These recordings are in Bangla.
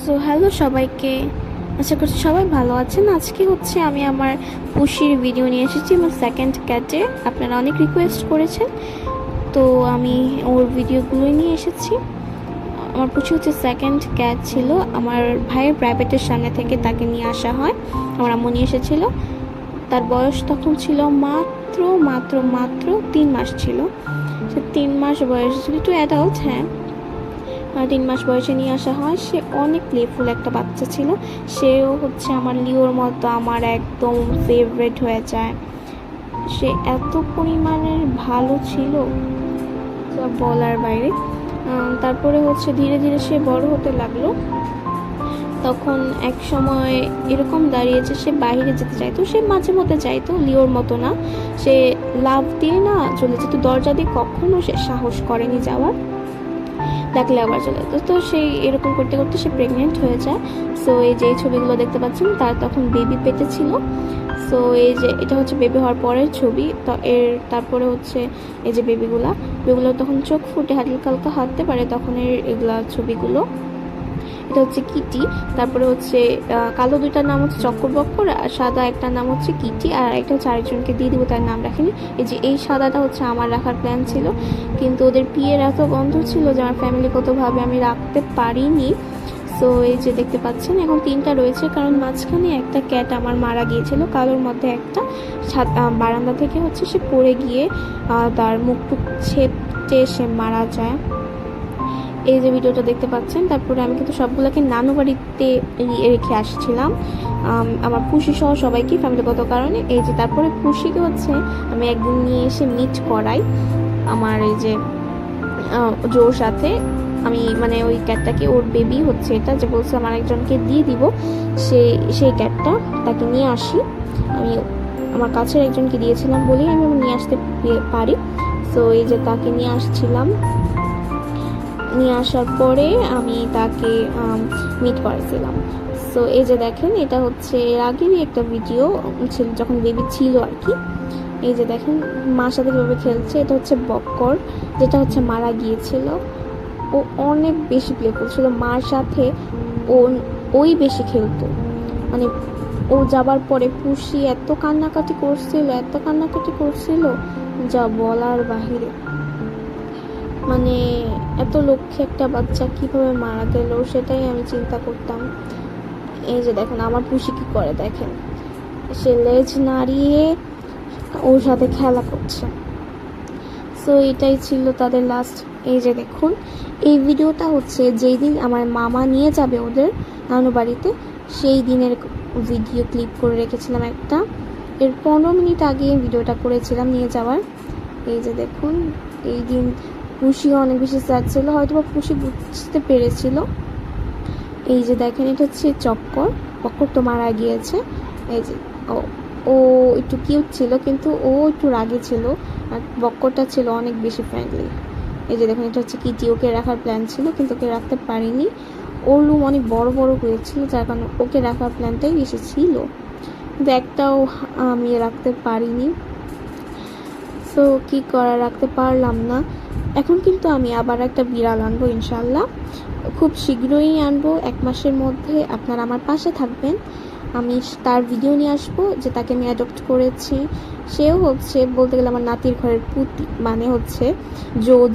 সো হ্যালো সবাইকে, আশা করছি সবাই ভালো আছেন। আজকে হচ্ছে আমি আমার পুষির ভিডিও নিয়ে এসেছি, আমার সেকেন্ড ক্যাটে। আপনারা অনেক রিকোয়েস্ট করেছেন, তো আমি ওর ভিডিওগুলোই নিয়ে এসেছি। আমার পুষি হচ্ছে সেকেন্ড ক্যাট ছিল। আমার ভাইয়ের প্রাইভেটের সামনে থেকে তাকে নিয়ে আসা হয়, আমার আম্মু নিয়ে এসেছিলো। তার বয়স তখন ছিল মাত্র মাত্র মাত্র 3 মাস ছিল। সে 3 মাস বয়স ছিল, একটু অ্যাডাল্ট, হ্যাঁ। 3 মাস বয়সে নিয়ে আসা হয়। সে অনেক প্লেফুল একটা বাচ্চা ছিল। সেও হচ্ছে আমার লিওর মতো আমার একদম ফেভারেট হয়ে যায়। সে এত পরিমাণের ভালো ছিল যা বলার বাইরে। তারপরে হচ্ছে ধীরে ধীরে সে বড় হতে লাগলো। তখন এক সময় এরকম দাঁড়িয়েছে, সে বাইরে যেতে চাইতো। সে মাঝে মধ্যে চাইতো, লিওর মতো না। সে লাফ দিয়ে না চলে যেত দরজা দিয়ে, কখনো সে সাহস করেনি যাওয়ার। ডাকলে আবার চলে যেত। তো সেই এরকম করতে করতে সে প্রেগনেন্ট হয়ে যায়। সো এই যে ছবিগুলো দেখতে পাচ্ছেন, তার তখন বেবি পেটে ছিল। সো এই যে এটা হচ্ছে বেবি হওয়ার পরের ছবি। তো তারপরে হচ্ছে এই যে বেবিগুলো তখন চোখ ফুটে হালকা হালকা হাঁটতে পারে, তখন এগুলা ছবিগুলো। এটা হচ্ছে কিটি। তারপরে হচ্ছে কালো দুইটার নাম হচ্ছে চক্কর আর সাদা একটার নাম হচ্ছে কিটি, আর একটা হচ্ছে আরেকজনকে দিয়ে দিব, তার নাম রাখিনি। এই সাদাটা হচ্ছে আমার রাখার প্ল্যান ছিল, কিন্তু ওদের পিয়ের এত গন্ধ ছিল যে আমার ফ্যামিলিগতভাবে আমি রাখতে পারিনি। সো এই যে দেখতে পাচ্ছেন এখন 3টা রয়েছে, কারণ মাঝখানে একটা ক্যাট আমার মারা গিয়েছিল। কালোর মধ্যে একটা বারান্দা থেকে হচ্ছে সে পড়ে গিয়ে তার মুখটুক ছেপটে সে মারা যায়। এই যে ভিডিওটা দেখতে পাচ্ছেন। তারপরে আমি কিন্তু সবগুলোকে নানু বাড়িতে রেখে আসছিলাম, আমার পুষি সহ সবাইকে ফ্যামিলিগত কারণে। এই যে তারপরে পুষিকে হচ্ছে আমি একদিন নিয়ে এসে মিট করাই আমার এই যে জোর সাথে। আমি মানে ওই ক্যাটটাকে, ওর বেবি হচ্ছে এটা, যে বলছে আমার একজনকে দিয়ে দিব, সেই ক্যাটটা তাকে নিয়ে আসি। আমি আমার কাছের একজনকে দিয়েছিলাম বলেই আমি নিয়ে আসতে পারি। সো এই যে তাকে নিয়ে আসছিলাম, নিয়ে আসার পরে আমি তাকে মিট করেছিলাম। সো এই যে দেখেন, এটা হচ্ছে এর আগেরই একটা ভিডিও ছিল, যখন বেবি ছিল আর কি। এই যে দেখেন মার সাথে কীভাবে খেলছে। এটা হচ্ছে বক্কর, যেটা হচ্ছে মারা গিয়েছিল। ও অনেক বেশি প্লে করছিল মার সাথে, ওই বেশি খেলতো। মানে ও যাবার পরে পুষি এত কান্নাকাটি করছিল যা বলার বাহিরে। মানে এত লক্ষ্যে একটা বাচ্চা কিভাবে মারা গেল সেটাই আমি চিন্তা করতাম। এই যে দেখেন আমার পুষি কি করে, দেখেন সে লেজ নাড়িয়ে ওর সাথে খেলা করছে। সো এটাই ছিল তাদের লাস্ট। এই যে দেখুন, এই ভিডিওটা হচ্ছে যেই দিন আমার মামা নিয়ে যাবে ওদের নানু বাড়িতে, সেই দিনের ভিডিও ক্লিপ করে রেখেছিলাম একটা। এর 15 মিনিট আগে ভিডিওটা করেছিলাম নিয়ে যাওয়ার। এই যে দেখুন, এই দিন পুষিও অনেক বেশি স্যাড ছিল, হয়তো বা পুষি বুঝতে পেরেছিল। এই যে দেখেন, এটা হচ্ছে বক্কর তো মারা গিয়েছে। এই যে ও একটু কিউট ছিল, কিন্তু ও একটু রাগী ছিল, আর বক্করটা ছিল অনেক বেশি ফ্রেন্ডলি। এই যে দেখুন, এটা হচ্ছে কিটি। ওকে রাখার প্ল্যান ছিল, কিন্তু ওকে রাখতে পারিনি। ওর রুম অনেক বড় বড় হয়েছিল, যার কারণে ওকে রাখার প্ল্যানটাই বেশি ছিল, কিন্তু একটাও আমি রাখতে পারিনি। সো কী করা, রাখতে পারলাম না। এখন কিন্তু আমি আবার একটা বিড়াল আনবো ইনশাল্লাহ, খুব শীঘ্রই আনবো, 1 মাসের মধ্যে। আপনারা আমার পাশে থাকবেন। আমি তার ভিডিও নিয়ে আসবো, যে তাকে আমি অ্যাডপ্ট করেছি। সেও হচ্ছে বলতে গেলে আমার নাতির ঘরের পুতি, মানে হচ্ছে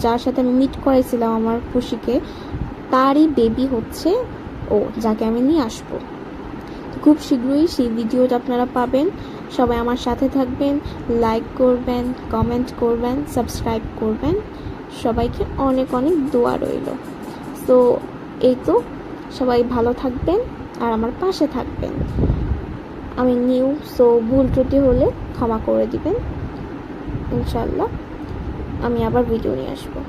যার সাথে আমি মিট করাইছিলাম আমার খুশিকে, তারই বেবি হচ্ছে ও, যাকে আমি নিয়ে আসবো। খুব শীঘ্রই সেই ভিডিওটা আপনারা পাবেন। সবাই আমার সাথে থাকবেন, লাইক করবেন, কমেন্ট করবেন, সাবস্ক্রাইব করবেন। সবাইকে অনেক অনেক দোয়া রইল। তো এই তো, সবাই ভালো থাকবেন আর আমার পাশে থাকবেন। আমি নিউ, সো ভুল ত্রুটি হলে ক্ষমা করে দিবেন। ইনশাল্লাহ আমি আবার ভিডিও নিয়ে আসবো।